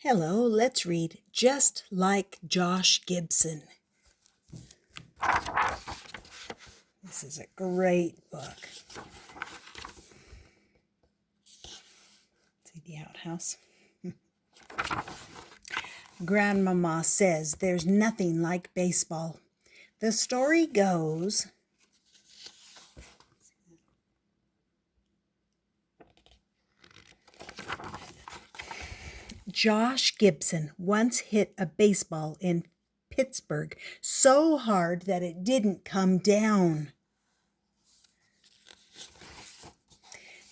Hello, let's read Just Like Josh Gibson. This is a great book. See the outhouse? Grandmama says there's nothing like baseball. The story goes, Josh Gibson once hit a baseball in Pittsburgh so hard that it didn't come down.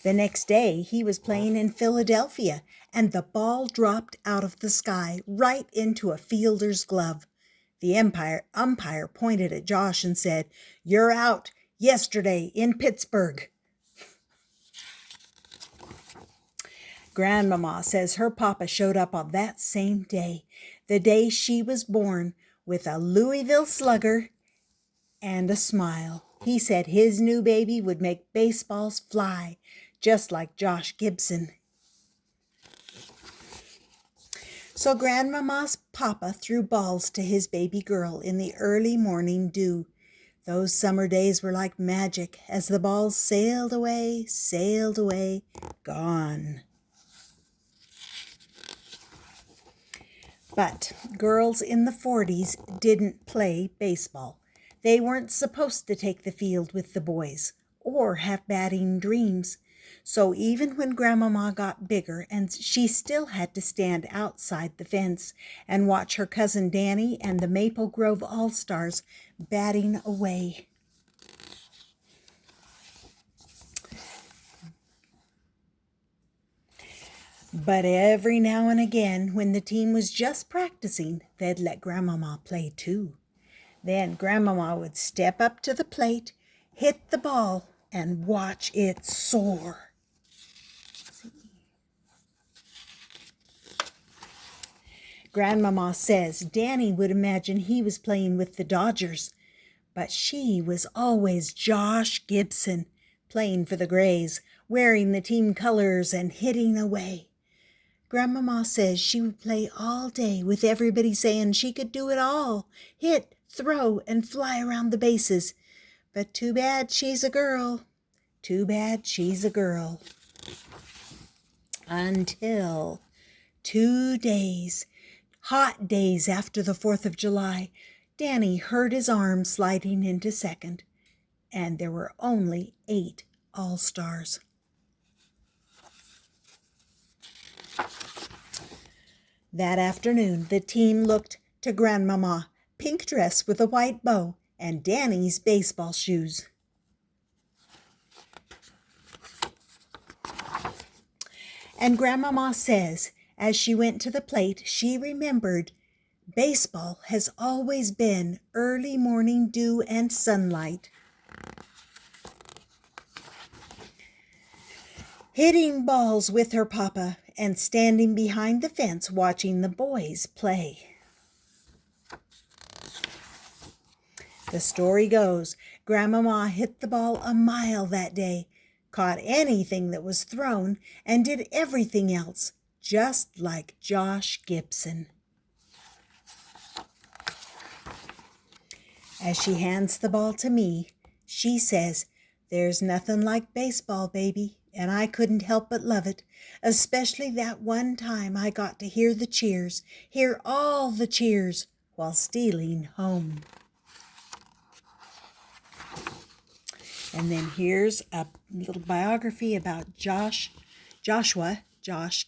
The next day, he was playing in Philadelphia, and the ball dropped out of the sky right into a fielder's glove. The umpire pointed at Josh and said, "You're out yesterday in Pittsburgh." Grandmama says her papa showed up on that same day, the day she was born, with a Louisville Slugger and a smile. He said his new baby would make baseballs fly, just like Josh Gibson. So Grandmama's papa threw balls to his baby girl in the early morning dew. Those summer days were like magic as the balls sailed away, gone. But girls in the 40s didn't play baseball. They weren't supposed to take the field with the boys or have batting dreams. So even when Grandmama got bigger, and she still had to stand outside the fence and watch her cousin Danny and the Maple Grove All-Stars batting away. But every now and again, when the team was just practicing, they'd let Grandmama play too. Then Grandmama would step up to the plate, hit the ball, and watch it soar. Grandmama says Danny would imagine he was playing with the Dodgers, but she was always Josh Gibson, playing for the Grays, wearing the team colors and hitting away. Grandmama says she would play all day with everybody saying she could do it all, hit, throw, and fly around the bases. But too bad she's a girl. Too bad she's a girl. Until 2 days, hot days after the 4th of July, Danny hurt his arm sliding into second, and there were only 8 All-Stars. That afternoon, the team looked to Grandmama, pink dress with a white bow, and Danny's baseball shoes. And Grandmama says, as she went to the plate, she remembered baseball has always been early morning dew and sunlight. Hitting balls with her papa and standing behind the fence watching the boys play. The story goes, Grandmama hit the ball a mile that day, caught anything that was thrown, and did everything else, just like Josh Gibson. As she hands the ball to me, she says, "There's nothing like baseball, baby, and I couldn't help but love it, especially that one time I got to hear the cheers, hear all the cheers, while stealing home." And then here's a little biography about Josh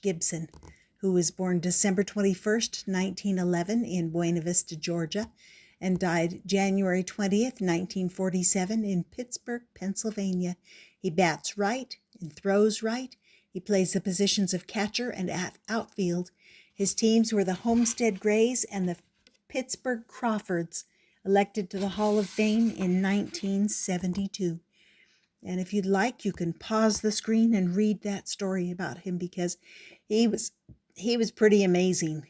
Gibson, who was born December 21st, 1911 in Buena Vista, Georgia, and died January 20th, 1947 in Pittsburgh, Pennsylvania. He bats right and throws right. He plays the positions of catcher and outfield. His teams were the Homestead Grays and the Pittsburgh Crawfords, elected to the Hall of Fame in 1972. And if you'd like, you can pause the screen and read that story about him, because he was pretty amazing,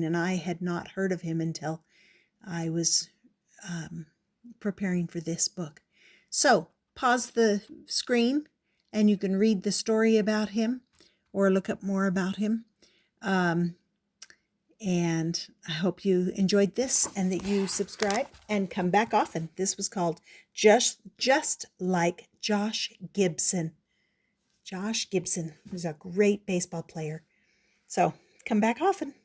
and I had not heard of him until I was preparing for this book. So pause the screen and you can read the story about him or look up more about him. And I hope you enjoyed this and that you subscribe and come back often. This was called Just Like Josh Gibson. Josh Gibson is a great baseball player. So come back often.